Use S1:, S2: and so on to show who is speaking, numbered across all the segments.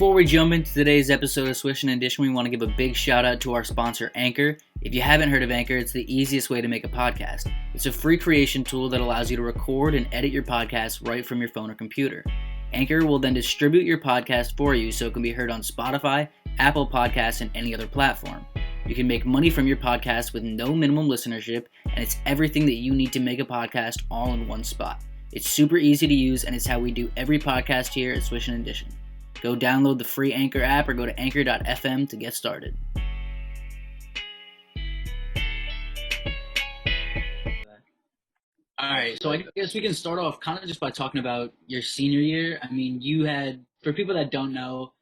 S1: Before we jump into today's episode of Swishin and Dishin, we want to give a big shout out to our sponsor, Anchor. If you haven't heard of Anchor, it's the easiest way to make a podcast. It's a free creation tool that allows you to record and edit your podcast right from your phone or computer. Anchor will then distribute your podcast for you so it can be heard on Spotify, Apple Podcasts, and any other platform. You can make money from your podcast with no minimum listenership, and it's everything that you need to make a podcast all in one spot. It's super easy to use, and it's how we do every podcast here at Swishin and Dishin. Go download the free Anchor app or go to anchor.fm to get started. All right, so I guess we can start off kind of just by talking about your senior year. I mean, you had, for people that don't know,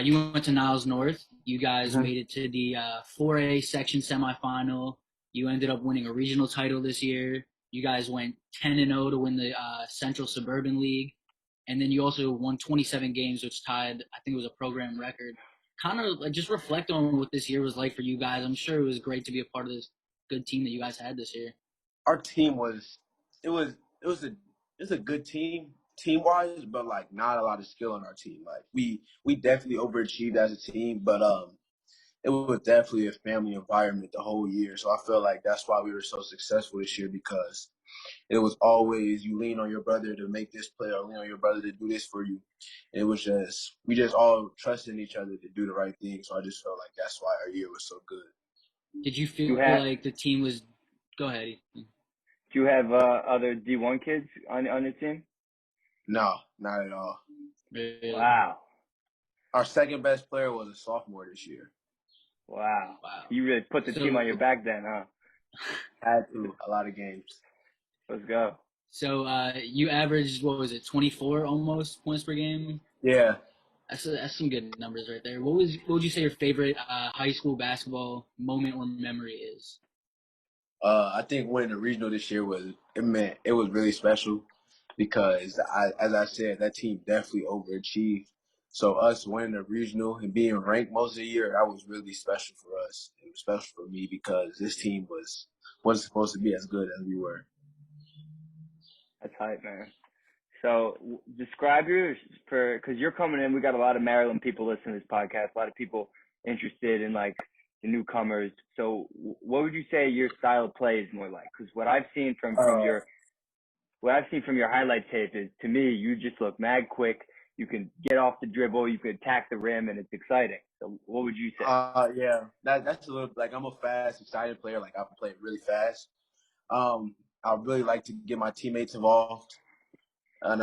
S1: you went to Niles North. You guys made it to the 4A section semifinal. You ended up winning a regional title this year. You guys went 10-0 to win the Central Suburban League. And then you also won 27 games, which tied, I think it was a program record. Kind of like just reflect on what this year was like for you guys. I'm sure it was great to be a part of this good team that you guys had this year.
S2: Our team was a good team-wise, but like not a lot of skill on our team. Like we definitely overachieved as a team, but it was definitely a family environment the whole year. So I feel like that's why we were so successful this year, because it was always you lean on your brother to make this play or lean on your brother to do this for you. And it was we just all trusted each other to do the right thing. So I just felt like that's why our year was so good.
S1: Did you feel like the team was – go ahead.
S3: Do you have other D1 kids on your team?
S2: No, not at all.
S1: Really?
S3: Wow.
S2: Our second best player was a sophomore this year.
S3: Wow. You really put the team on your back then, huh?
S2: Had to. A lot of games.
S3: Let's go.
S1: So you averaged, 24 almost points per game?
S2: Yeah.
S1: That's some good numbers right there. What would you say your favorite high school basketball moment or memory is?
S2: I think winning the regional this year was really special, because as I said, that team definitely overachieved. So us winning the regional and being ranked most of the year, that was really special for us. It was special for me because this team wasn't supposed to be as good as we were.
S3: That's hype, man. So describe because you're coming in. We got a lot of Maryland people listening to this podcast. A lot of people interested in like the newcomers. So what would you say your style of play is more like? Because what I've seen from your highlight tape is, to me, you just look mad quick. You can get off the dribble. You can attack the rim, and it's exciting. So what would you say?
S2: Yeah, that's a little like I'm a fast, excited player. Like I play really fast. I really like to get my teammates involved and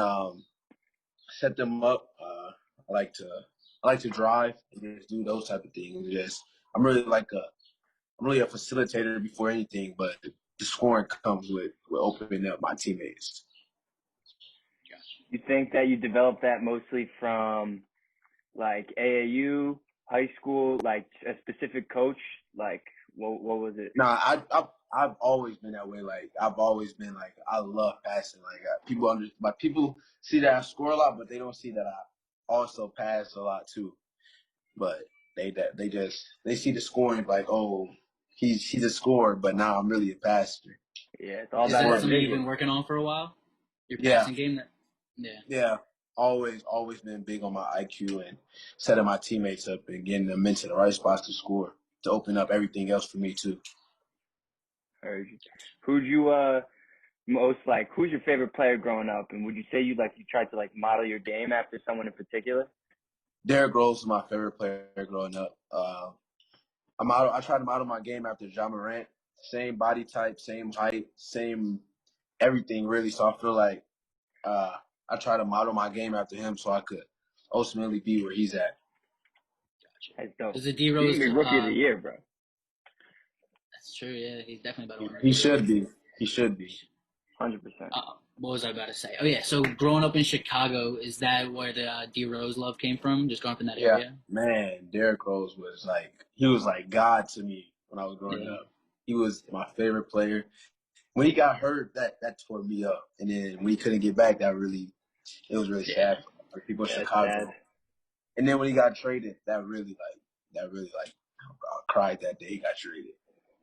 S2: set them up. I like to drive and just do those type of things. I'm really a facilitator before anything, but the scoring comes with opening up my teammates.
S3: You think that you developed that mostly from like AAU, high school, like a specific coach? Like what was it?
S2: No, I've always been that way. Like I've always been like I love passing. Like people see that I score a lot, but they don't see that I also pass a lot too. But they see the scoring like, oh, he's a scorer, but now I'm really a passer.
S3: Yeah, it's all
S1: Is
S3: about
S1: that something you've been working on for a while? Your passing game?
S2: Yeah. Always been big on my IQ and setting my teammates up and getting them into the right spots to score, to open up everything else for me too.
S3: Who'd you most like? Who's your favorite player growing up? And would you say you tried to like model your game after someone in particular?
S2: Derrick Rose was my favorite player growing up. I try to model my game after Ja Morant. Same body type, same height, same everything really. So I feel like I try to model my game after him so I could ultimately be where he's at.
S3: Gotcha. That's dope.
S1: Is it D Rose?
S3: He's gonna be rookie of the year, bro.
S1: That's true. Yeah, he's definitely about to win.
S2: He should be.
S3: 100%.
S1: What was I about to say? Oh yeah. So growing up in Chicago, is that where the D Rose love came from? Just growing up in that area?
S2: Man, Derrick Rose was like God to me when I was growing up. He was my favorite player. When he got hurt, that tore me up, and then when he couldn't get back, it was really sad for people in Chicago. And then when he got traded, that really I cried that day he got traded.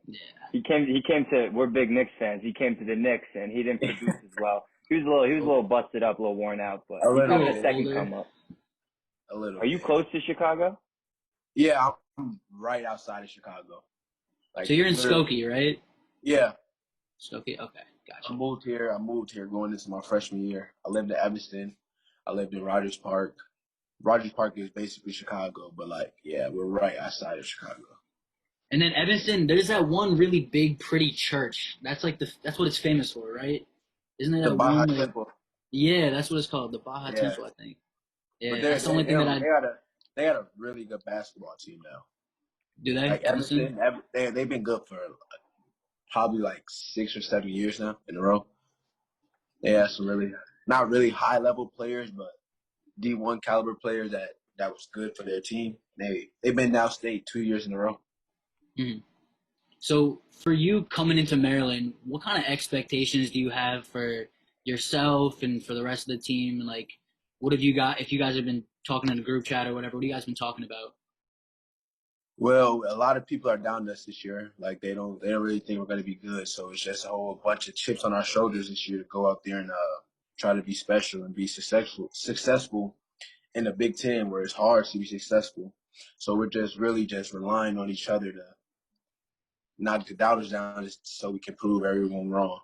S1: Yeah.
S3: He came to, we're big Knicks fans. He came to the Knicks and he didn't produce as well. He was a little busted up, a little worn out, but he got a second come up.
S2: a little
S3: Are you
S2: bit.
S3: close to Chicago?
S2: Yeah, I'm right outside of Chicago. Like
S1: So you're in
S2: literally.
S1: Skokie, right?
S2: Yeah,
S1: Skokie. Okay,
S2: I
S1: gotcha.
S2: moved here going into my freshman year. I lived in Evanston. I lived in Rogers Park. Rogers Park is basically Chicago, but like, yeah, we're right outside of Chicago.
S1: And then Evanston, there's that one really big, pretty church. That's like that's what it's famous for, right? Isn't it
S2: The
S1: that
S2: Baja
S1: one like?
S2: Temple.
S1: Yeah, that's what it's called, the Baja
S2: Yeah,
S1: Temple, I think.
S2: but
S1: Yeah,
S2: they're
S1: that's the
S2: they
S1: only
S2: they
S1: thing that
S2: don't,
S1: I
S2: they got a really good basketball team now.
S1: do. They
S2: Like
S1: Evanston.
S2: Evanston, they've been good for probably like 6 or 7 years now in a row. They have some really not really high level players, but D1 caliber players that was good for their team. They've been downstate 2 years in a row.
S1: Mm-hmm. So for you coming into Maryland, what kind of expectations do you have for yourself and for the rest of the team? And like, what have you got? If you guys have been talking in the group chat or whatever, what have you guys been talking about?
S2: Well, a lot of people are down to us this year. Like they don't really think we're going to be good. So it's just a whole bunch of chips on our shoulders this year to go out there and try to be special and be successful in the Big Ten where it's hard to be successful. So we're just really just relying on each other to knock the doubters down so we can prove everyone wrong.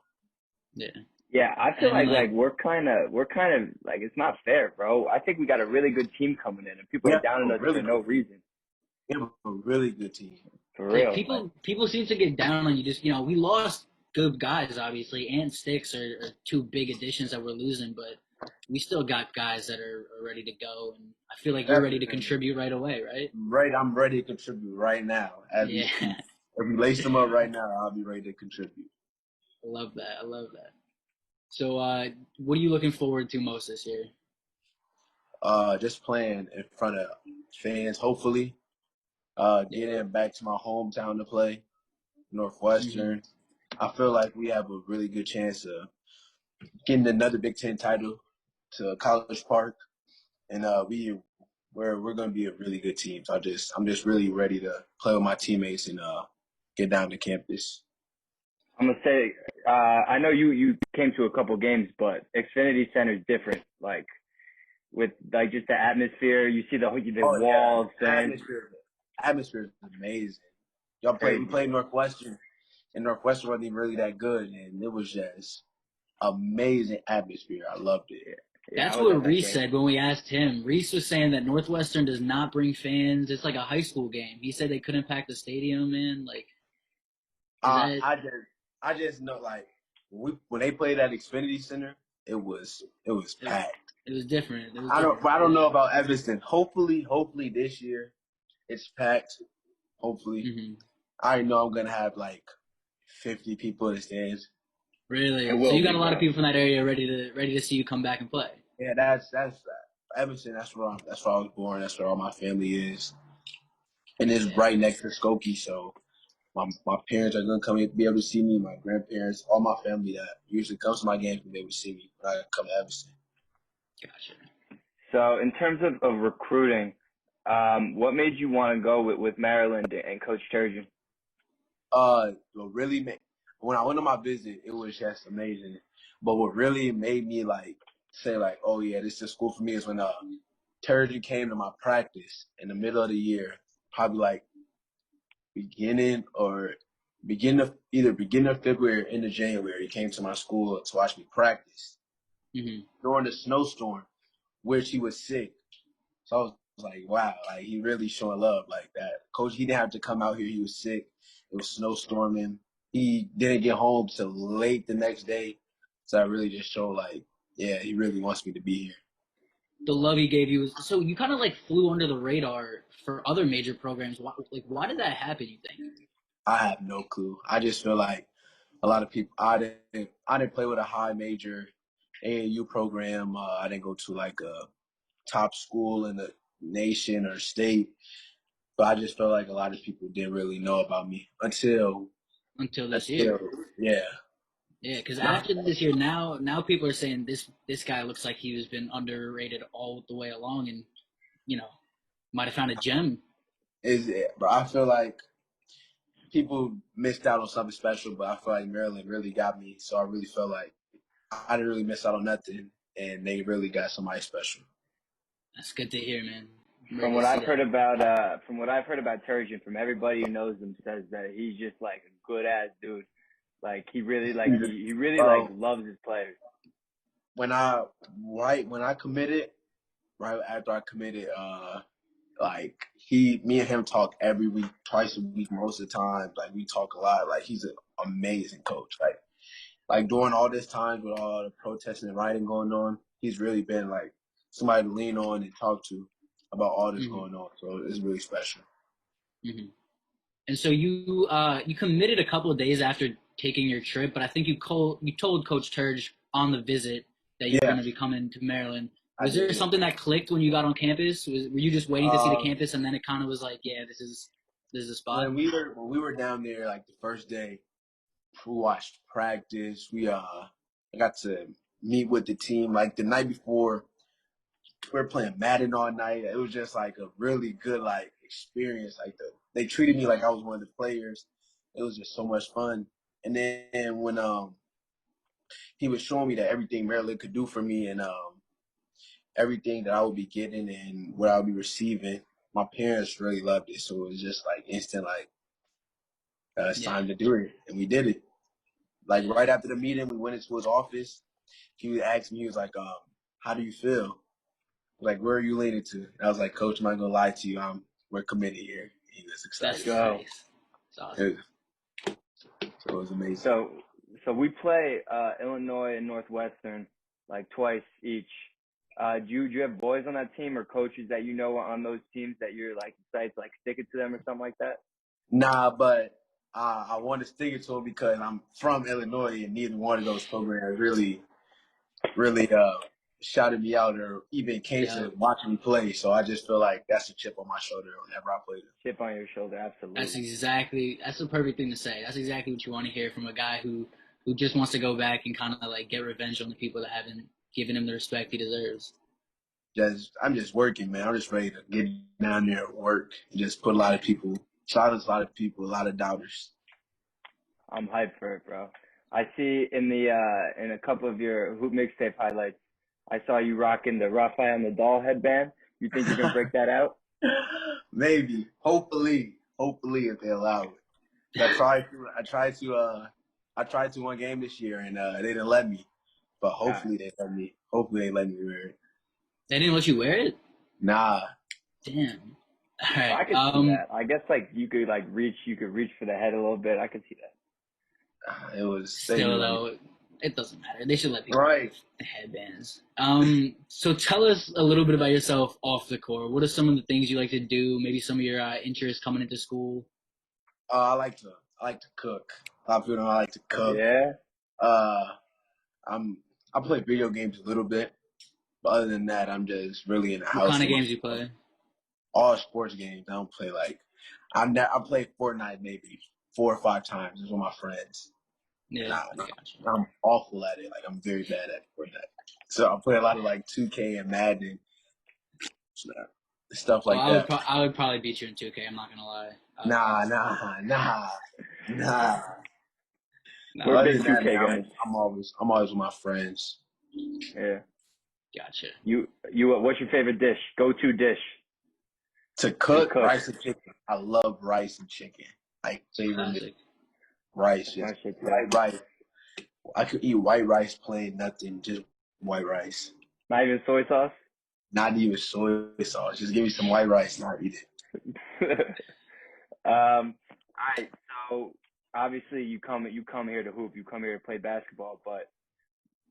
S1: Yeah,
S3: Yeah, I feel
S1: and
S3: like
S1: like,
S3: we're kind of like it's not fair, bro. I think we got a really good team coming in, and people
S2: We
S3: are
S2: have
S3: down
S2: a
S3: on us for
S2: really
S3: no
S2: good team.
S3: reason.
S2: We have a really good team.
S3: For
S1: yeah,
S3: real, like
S1: people seem to get down on you. Just we lost good guys, obviously, and Sticks are two big additions that we're losing, but we still got guys that are ready to go, and I feel like you're ready to
S2: Definitely.
S1: contribute right away, right?
S2: Right, I'm ready to contribute right now as we
S1: Yeah,
S2: speak.
S1: I
S2: If we lace them up right now, I'll be ready to contribute.
S1: love that. I love that. So, what are you looking forward to most this year?
S2: Just playing in front of fans, hopefully.
S1: Yeah.
S2: Getting back to my hometown to play,
S1: Mm-hmm.
S2: Northwestern. I feel like we have a really good chance of getting another Big Ten title to College Park, and we're going to be a really good team. So I'm just really ready to play with my teammates and get down to campus.
S3: I'm gonna say, I know you came to a couple games, but Xfinity Center is different. Like with like just the atmosphere, you see the
S2: Oh yeah,
S3: walls, fans,
S2: atmosphere is amazing. We
S3: crazy.
S2: played Northwestern, and Northwestern wasn't even really that good, and it was just amazing atmosphere. I loved it.
S3: Yeah, yeah, I
S1: That's
S3: was
S1: what
S3: at that
S1: Reese
S3: game.
S1: said when we asked him. Reese was saying that Northwestern does not bring fans. It's like a high school game. He said they couldn't pack the stadium in. Like, is
S2: Uh,
S1: that
S2: I just I just know like when they played at Xfinity Center, it was
S1: it?
S2: packed.
S1: It was different. It was different
S2: I
S1: for
S2: don't
S1: sure.
S2: know about Evanston. Hopefully this year it's packed. Hopefully,
S1: Hmm.
S2: I know I'm gonna have like 50 people in the stands.
S3: It
S1: Really? So
S3: will
S1: you got
S3: be,
S1: a lot of
S3: bro.
S1: people from that area ready to see you come back and play.
S2: Yeah, that's Evanston. That's where I was born. That's where all my family is, and it's
S1: Yeah,
S2: right next to Skokie. So my parents are gonna come and be able to see me. My grandparents, all my family that usually comes to my games, will be able to see me when I come to Evanston.
S1: gotcha.
S3: So in terms of recruiting, what made you want to go with Maryland and Coach Turgeon?
S2: What really made when I went on my visit, it was just amazing. But what really made me like say like, oh yeah, this is school for me is when Turgeon came to my practice in the middle of the year, probably like beginning or beginning of February or end of January. He came to my school to watch me practice
S1: Hmm.
S2: during the snowstorm, which he was sick. So I was like, wow, like he really showing love like that. Coach, he didn't have to come out here. He was sick. It was snowstorming. He didn't get home till late the next day. So I really just showed like, yeah, he really wants me to be here.
S1: The love he gave you was so you kind of like flew under the radar for other major programs. Why did that happen? You think?
S2: I have no clue. I just feel like a lot of people. I didn't play with a high major AAU program. I didn't go to like a top school in the nation or state. But I just felt like a lot of people didn't really know about me
S1: Until this
S2: until
S1: year.
S2: yeah.
S1: Yeah, because
S2: Not
S1: after this year, now people are saying this guy looks like he was been underrated all the way along, and you know might have found a gem.
S2: is it, but I feel like people missed out on something special. But I feel like Maryland really got me, so I really felt like I didn't really miss out on nothing, and they really got somebody special.
S1: That's good to hear, man. I'm
S3: From
S1: ready
S3: what
S1: to see
S3: I've heard
S1: that.
S3: about Turgeon, from everybody who knows him, says that he's just like a good ass dude. Like he really he really like
S2: Bro,
S3: loves his players.
S2: when I when I committed, right after I committed, like me and him talk every week, twice a week, most of the time. Like we talk a lot. Like he's an amazing coach. Like during all this time with all the protesting and rioting going on, he's really been like somebody to lean on and talk to about all this
S1: Mm-hmm.
S2: going on. So it's really special.
S1: Mm-hmm. And so you committed a couple of days after taking your trip, but I think you told Coach Turge on the visit that you were
S2: Yeah,
S1: going to be coming to Maryland.
S2: I
S1: Was there
S2: did.
S1: something that clicked when you got on campus? Were you just waiting to see the
S2: Uh,
S1: campus, and then it kind of was like, yeah, this is the spot?
S2: when we were down there, like the first day, we watched practice. I got to meet with the team. Like the night before, we were playing Madden all night. It was just like a really good like experience. They treated me like I was one of the players. It was just so much fun. And then when he was showing me that everything Maryland could do for me and everything that I would be getting and what I would be receiving, my parents really loved it. So it was just like instant like it's
S1: Yeah,
S2: time to do it, and we did it. Like
S1: yeah,
S2: right after the meeting, we went into his office. He would ask me, he was like, how do you feel? Like, where are you leaning to? And I was like, Coach, I'm not gonna lie to you. We're committed here. He was
S3: Let's
S1: that's
S2: excited.
S3: go.
S1: nice. It's awesome.
S2: It, so it was amazing.
S3: So we play Illinois and Northwestern like twice each. Do you have boys on that team or coaches that you know on those teams that you're like excited to like stick it to them or something like that?
S2: Nah, but I want to stick it to him because I'm from Illinois, and neither one of those programs really shouted me out or even came
S1: Yeah,
S2: to watch me play. So I just feel like that's a chip on my shoulder whenever I play them.
S3: Chip on your shoulder, absolutely.
S1: that's the perfect thing to say. That's exactly what you want to hear from a guy who just wants to go back and kind of like get revenge on the people that haven't given him the respect he deserves.
S2: I'm just working, man. I'm just ready to get down there and work and just put silence a lot of people, a lot of doubters.
S3: I'm hyped for it, bro. I see in the in a couple of your hoop mixtape highlights, I saw you rocking the Rafael Nadal headband. You think you're gonna break that out?
S2: Maybe, hopefully if they allow it. I tried to one game this year and they didn't let me. But hopefully they let me. Hopefully they let me wear it.
S1: They didn't let you wear it?
S2: Nah,
S1: Damn. All
S3: I
S1: right.
S3: could see that. I guess like you could reach for the head a little bit. I could see that.
S2: it was they
S1: Still
S2: didn't let me.
S1: though, it doesn't matter. They should let people wear
S2: Right.
S1: the headbands. So tell us a little bit about yourself off the court. What are some of the things you like to do? Maybe some of your interests coming into school.
S2: I like to cook. A lot of people know I like to cook.
S3: Yeah.
S2: Uh, I play video games a little bit, but other than that, I'm just really in the
S1: What
S2: house
S1: kind of
S2: with
S1: games you play?
S2: all sports games. I don't play I play Fortnite maybe 4 or 5 times with my friends, and
S1: Yeah, I got you.
S2: I'm awful at it. Like I'm very bad at Fortnite. So I play a lot of like 2K and Madden, stuff
S1: Oh,
S2: like that.
S1: I would probably beat you in 2K. I'm not gonna lie.
S2: Nah.
S1: No,
S3: We're
S2: Other
S3: big
S2: than that,
S3: 2K
S2: man,
S3: guys.
S2: I'm always with my friends.
S3: Yeah.
S1: gotcha.
S3: You what's your favorite dish? Go to dish
S2: To
S3: to
S2: cook
S3: cook.
S2: rice and chicken, I love rice and chicken. Like favorite meal.
S1: Classic.
S2: Rice,
S3: That's my
S2: just
S3: shit too.
S2: white rice. I could eat white rice plain, nothing, just white rice.
S3: Not even soy sauce.
S2: Not even soy sauce. Just give me some white rice and I'll eat it.
S3: All right. So obviously you come here to hoop. You come here to play basketball. But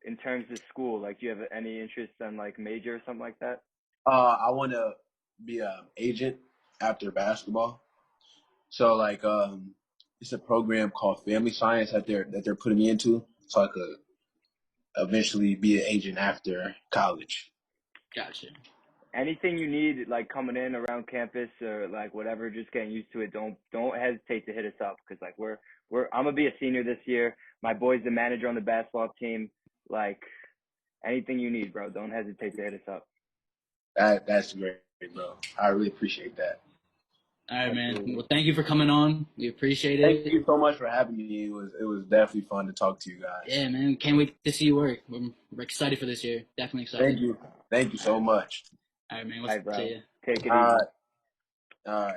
S3: in terms of school, like, do you have any interest in like major or something like that?
S2: I want to be an agent after basketball. So it's a program called Family Science that they're putting me into, so I could eventually be an agent after college.
S1: Gotcha.
S3: Anything you need, like coming in around campus or like whatever, just getting used to it. Don't hesitate to hit us up because like I'm gonna be a senior this year. My boy's the manager on the basketball team. Like anything you need, bro, don't hesitate to hit us up.
S2: That's great, bro. I really appreciate that.
S1: All right, man.
S3: Absolutely.
S1: Well, thank you for coming on. We appreciate
S2: Thank
S1: it.
S2: you so much for having me. It was definitely fun to talk to you guys.
S1: Yeah, man. Can't wait to see you work. We're excited for this year. Definitely excited.
S2: Thank you so much.
S1: All right, man.
S3: All right, bro.
S1: See ya.
S3: Take it
S2: All
S3: easy.
S2: right. All right.